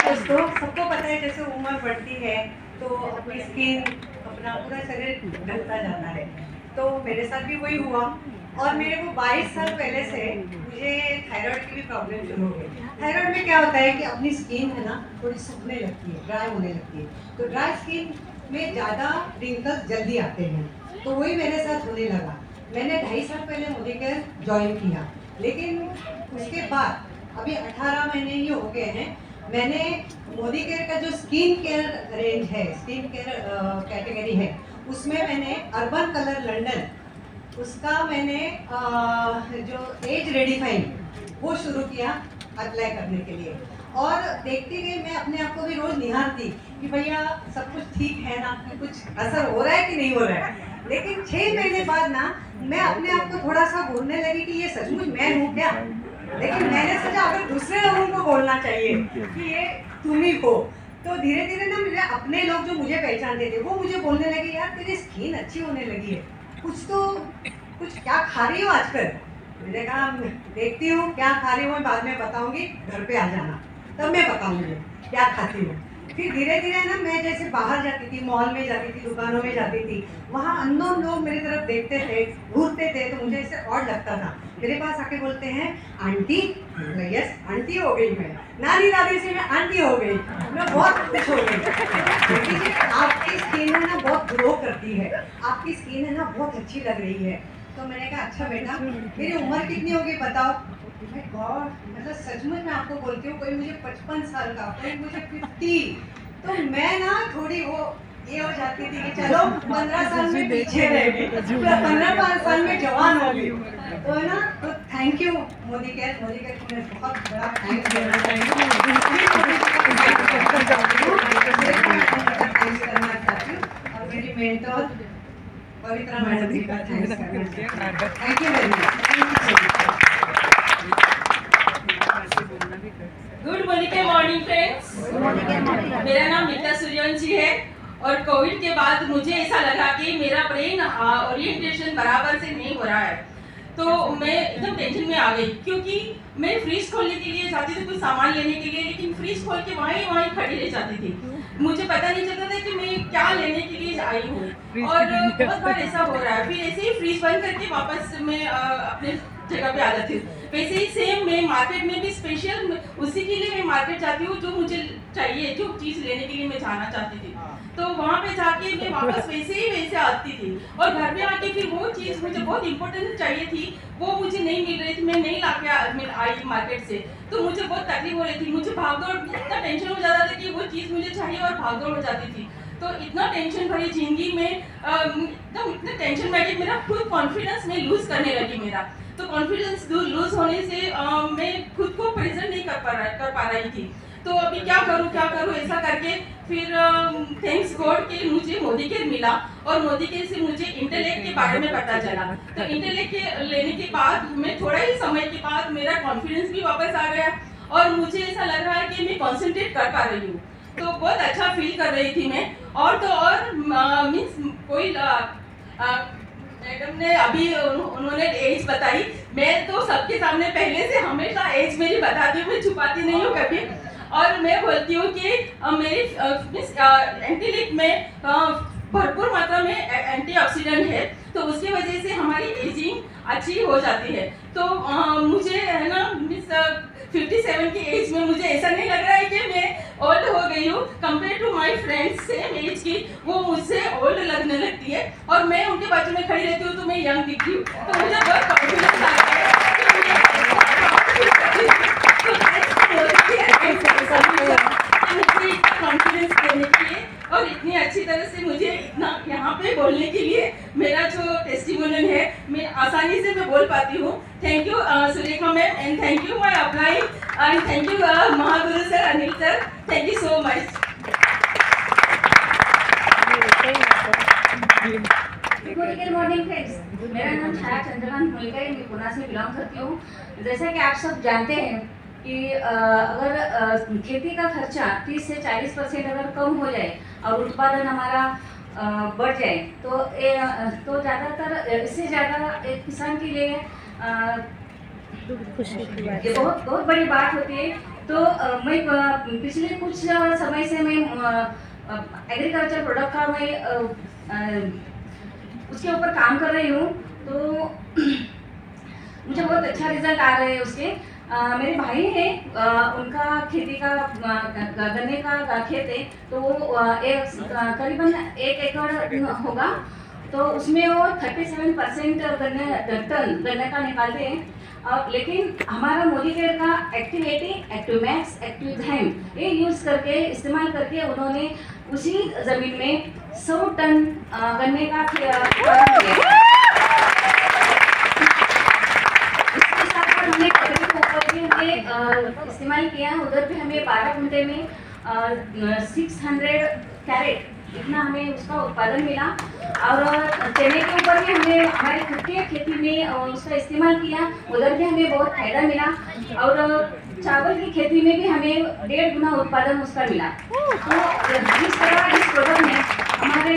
दोस्तों, सबको पता है जैसे उम्र बढ़ती है तो अपनी स्किन अपना पूरा शरीर ढलता जाता है। तो मेरे साथ भी वही हुआ और मेरे को 22 साल पहले से मुझे थायराइड की भी प्रॉब्लम शुरू हो गई। थायराइड में क्या होता है कि अपनी स्किन है ना थोड़ी सूखने लगती है, ड्राई होने लगती है। तो ड्राई स्किन में ज़्यादा रिंकल्स जल्दी आते हैं। तो वही मेरे साथ होने लगा। मैंने 2.5 साल पहले मोदी केयर ज्वाइन किया, लेकिन उसके बाद अभी 18 महीने ही हो गए हैं। मैंने मोदी केयर का जो स्किन केयर रेंज है, स्किन केयर कैटेगरी है, उसमें मैंने अर्बन कलर लंदन उसका मैंने जो एज रेडिफाइन वो शुरू किया अप्लाई करने के लिए। और देखती गई मैं अपने आप को भी रोज निहारती कि भैया सब कुछ ठीक है ना, कि कुछ असर हो रहा है कि नहीं हो रहा है। लेकिन 6 महीने बाद ना मैं अपने आप को थोड़ा सा बोलने लगी कि ये सचमुच मैं हूँ क्या। लेकिन मैंने सोचा अगर दूसरे लोगों को बोलना चाहिए कि ये तुम ही हो। तो धीरे धीरे ना मुझे अपने लोग जो मुझे पहचानते थे वो मुझे बोलने लगे, यार तेरी स्किन अच्छी होने लगी है, कुछ क्या खा रही हो आजकल। मैंने कहा देखती हूँ क्या खा रही हूँ, बाद में बताऊंगी, घर पे आ जाना तब मैं बताऊंगी क्या खाती हूँ। फिर धीरे धीरे ना मैं जैसे बाहर जाती थी, मॉल में जाती थी, दुकानों में जाती थी, वहाँ अननोन लोग मेरी तरफ देखते थे, घूरते थे, तो मुझे ऐसे और लगता था। मेरे पास आके बोलते हैं आंटी। यस आंटी हो गई मैं, नानी दादी से मैं आंटी हो गई, मैं बहुत खुश हो गई। आंटी जी आपकी स्किन है ना बहुत ग्लो करती है, आपकी स्किन है ना बहुत अच्छी लग रही है। तो मैंने कहा अच्छा बेटा मेरी उम्र कितनी होगी बताओ। गॉड मतलब सचमुच मैं आपको बोलती हूँ, कोई मुझे 55 साल का, कोई मुझे 50। तो मैं ना थोड़ी वो ये हो जाती थी कि चलो 15 साल में पीछे रह गई, 15 साल में जवान हो गई। तो है ना, तो थैंक यू मोदी केयर को मैं बहुत बड़ा थैंक्स देना चाहती हूँ और मेरी मेंटर पवित्रा मैडम जी का थैंक्स करना चाहती हूँ। Thank you very much. Good morning friends. मेरा नाम नीता सूर्यवंशी है और कोविड के बाद मुझे ऐसा लगा कि मेरा ब्रेन ओरिएंटेशन बराबर से नहीं हो रहा है। तो मैं एकदम टेंशन में आ गई क्योंकि मैं फ्रिज खोलने के लिए जाती थी कुछ सामान लेने के लिए, लेकिन फ्रिज खोल के वहीं खड़ी रह जाती थी। मुझे पता नहीं चलता था कि मैं क्या लेने के लिए आई हूँ और बहुत बार ऐसा हो रहा है। फिर ऐसे ही फ्रिज बंद करके वापस मैं अपने जगह पे आ जाती हूँ। वैसे ही सेम मैं मार्केट में भी स्पेशल उसी के लिए मैं मार्केट जाती हूँ जो मुझे चाहिए, जो चीज़ लेने के लिए मैं जाना चाहती थी। तो वहाँ पे जाके मैं वापस वैसे आती थी और घर में आके फिर वो चीज़ मुझे बहुत इंपॉर्टेंट चाहिए थी, वो मुझे नहीं मिल रही थी, मैं नहीं लाके आई मार्केट से। तो मुझे बहुत तकलीफ हो रही थी, मुझे भागदौड़, इतना टेंशन हो जाता था कि वो चीज़ मुझे चाहिए और भागदौड़ हो जाती थी। तो इतना टेंशन भरी जिंदगी में एकदम इतना टेंशन में कि मेरा खुद कॉन्फिडेंस में लूज करने लगी मेरा। तो कॉन्फिडेंस लूज होने से मैं खुद को प्रेजेंट नहीं कर पा रही थी। तो अभी क्या करूँ ऐसा करके फिर थैंक्स गॉड कि मुझे मोदी केयर मिला और मोदी केयर से मुझे इंटेलेक्ट के बारे में पता चला। तो इंटेलेक्ट के लेने के बाद मैं थोड़ा ही समय के बाद मेरा कॉन्फिडेंस भी वापस आ गया और मुझे ऐसा लग रहा है कि मैं कॉन्सेंट्रेट कर पा रही हूँ। तो बहुत अच्छा फील कर रही थी मैं। और तो और मीन्स कोई मैडम ने अभी उन्होंने एज बताई, मैं तो सबके सामने पहले से हमेशा एज मेरी बताती हूँ, मैं छुपाती नहीं हूँ कभी। और मैं बोलती हूँ कि मेरी एंटीलिक में भरपूर मात्रा में एंटीऑक्सीडेंट है, तो उसकी वजह से हमारी एजिंग अच्छी हो जाती है। तो मुझे है ना 57 की एज में मुझे ऐसा नहीं लग रहा है कि मैं ओल्ड हो गई हूँ। Compare to my friends same age की, वो मुझसे ओल्ड लगने लगती है और मैं उनके बाजू में खड़ी रहती हूँ तो मैं यंग दिखती हूँ। तो मुझे बहुत कॉन्फिडेंस आ गया है कॉन्फिडेंस देने के लिए और इतनी अच्छी तरह से मुझे इतना यहाँ पे बोलने के लिए मेरा जो टेस्टिमोनियल है मैं आसानी से मैं बोल पाती हूँ। Thank you Surekha ma'am and thank you my upline and thank you Mahaguru sir, Anil sir, thank you so much. Good morning friends, मेरा नाम छाया चंद्रकांत मुलकर है, मैं पुणे से बिलोंग करती हूँ। जैसा कि आप सब जानते हैं कि अगर खेती का खर्चा 30 से 40% अगर कम हो जाए और उत्पादन हमारा बढ़ जाए तो ज़्यादातर इससे ज़्यादा एक किसान के लिए ये बहुत बड़ी बात होती है तो मैं पिछले कुछ समय से मैं एग्रीकल्चर प्रोडक्ट का मैं उसके ऊपर काम कर रही हूँ। तो मुझे बहुत अच्छा रिजल्ट आ रहे हैं उसके। मेरे भाई हैं, उनका खेती का गन्ने का खेत है, तो वो करीबन 1 एकड़ होगा, तो उसमें वो 37% गन्ने का निकालते हैं। लेकिन हमारा मोदी केयर का एक्टिव 80, एक्टिव मैक्स, एक्टिव धाइम ये यूज़ करके इस्तेमाल करके उन्होंने उसी ज़मीन में 100 टन गन्ने का उत्पादन किया। इसके साथ साथ हमने कटरी के ऊपर भी हमने इस्तेमाल किया। उधर भी हमें 12 घंटे में 600 कैरेट इतना हमें उसका उत्पादन मिला। और चने के ऊपर भी हमने हमारे खुद के खेती में उसका इस्तेमाल किया, उधर भी हमें बहुत फायदा मिला। और चावल की खेती में भी हमें 1.5 गुना उत्पादन उसका मिला। तो जिस तरह इस प्रोडक्ट ने हमारे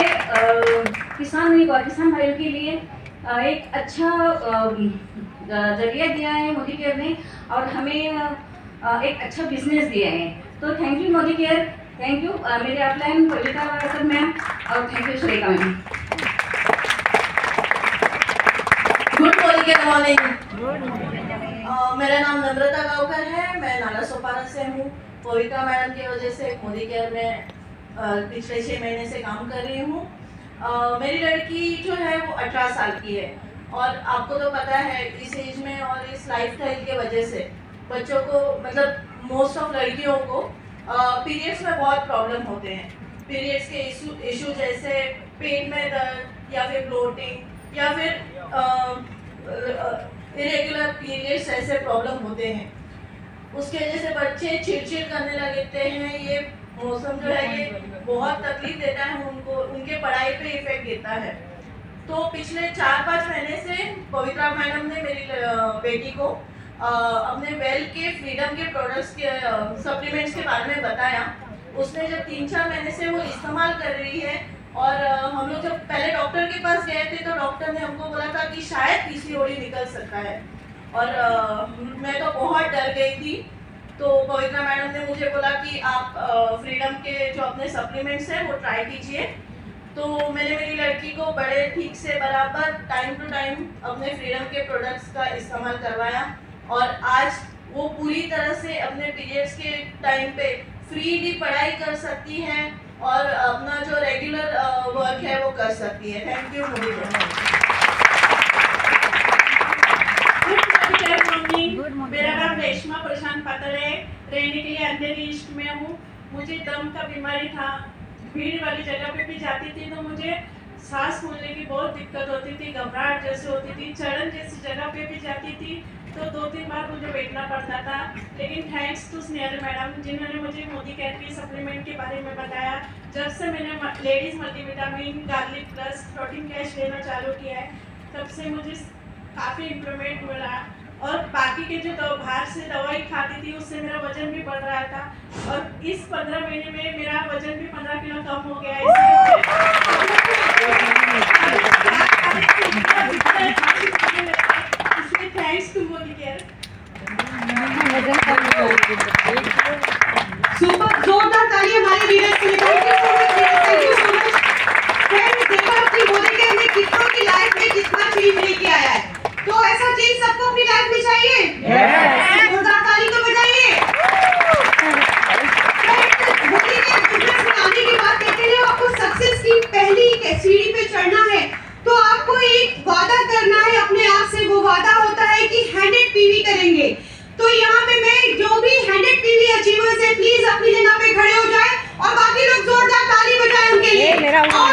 किसान भाइयों के लिए एक अच्छा जरिया दिया है मोदी केयर ने, और हमें एक अच्छा बिजनेस दिया है। तो thank you Modi care, thank you मेरे अपलाइन कविता वाकर मैम, और thank you Surekha ma'am. Good morning. मेरा नाम नम्रता गावकर है, मैं नाला सोपारा से हूँ। पवित्रा मैडम की वजह से मोदी केयर में पिछले 6 महीने से काम कर रही हूँ। मेरी लड़की जो है वो 18 साल की है, और आपको तो पता है इस एज में और इस लाइफस्टाइल की वजह से बच्चों को, मतलब मोस्ट ऑफ लड़कियों को पीरियड्स में बहुत प्रॉब्लम होते हैं। पीरियड्स के इशू जैसे पेट में दर्द, या फिर ब्लोटिंग, या फिर इरेगुलर पीरियड्स ऐसे प्रॉब्लम होते हैं। उसके वजह से बच्चे चिड़चिड़ करने लगते हैं। ये मौसम जो है ये बहुत तकलीफ देता है उनको, उनके पढ़ाई पे इफेक्ट देता है। तो पिछले 4-5 महीने से पवित्रा मैडम ने मेरी बेटी को अपने वेल के फ्रीडम के प्रोडक्ट्स के सप्लीमेंट्स के बारे में बताया। उसने जब 3-4 महीने से वो इस्तेमाल कर रही है, और हम लोग जब पहले डॉक्टर के पास गए थे तो डॉक्टर ने हमको बोला था कि शायद पीसीओडी निकल सकता है, और मैं तो बहुत डर गई थी। तो पवित्रा मैडम ने मुझे बोला कि आप फ्रीडम के जो अपने सप्लीमेंट्स हैं वो ट्राई कीजिए। तो मैंने मेरी लड़की को बड़े ठीक से बराबर टाइम टू टाइम अपने फ्रीडम के प्रोडक्ट्स का इस्तेमाल करवाया, और आज वो पूरी तरह से अपने पीरियड्स के टाइम पे फ्रीली पढ़ाई कर सकती है, और अपना जो रेगुलर वर्क है वो कर सकती है। Thank you Modi good morning. मेरा नाम रेशमा प्रशांत पात्र है, रहने के लिए अंधेरी ईस्ट में हूँ। मुझे दम का बीमारी था, भीड़ वाली जगह पे भी जाती थी तो मुझे सांस फूलने की बहुत दिक्कत होती थी, घबराहट जैसे होती थी। चढ़न जैसी जगह पे भी जाती थी तो 2-3 बार मुझे बैठना पड़ता था। लेकिन थैंक्स टू स्नेहल मैडम जिन्होंने मुझे मोदी केयर की सप्लीमेंट के बारे में बताया। जब से मैंने ladies multivitamin, garlic plus, protein cash लेना चालू किया है, तब से मुझे काफ़ी इम्प्रूवमेंट मिला। और बाकी के जो बाहर से दवाई खाती थी उससे मेरा वजन भी बढ़ रहा था, और इस 15 महीने में मेरा वजन भी 15 किलो कम हो गया है। इसलिए thanks to Modi care. Super, जोरदार ताली हमारे लीडर्स के लिए। Thank you so much. Friends, देखो अपनी मोदी केयर ने कितनों की लाइफ में कितना चेंज लेके आया है। तो ऐसा चेंज सबको अपनी लाइफ में चाहिए। जोरदार ताली तो बजाइए। मोदी केयर बिजनेस में आने के बाद कहते हैं आपको सक्सेस की पहली सीढ़ी पे चढ़ना है तो आपको एक वादा करना है अपने आप से। वो वादा होता है कि 100 पीवी करेंगे। तो यहाँ पे मैं जो भी 100 पीवी अचीवर्स है प्लीज अपनी जगह पे खड़े हो जाए, और बाकी लोग जोरदार ताली बजाएं उनके लिए। और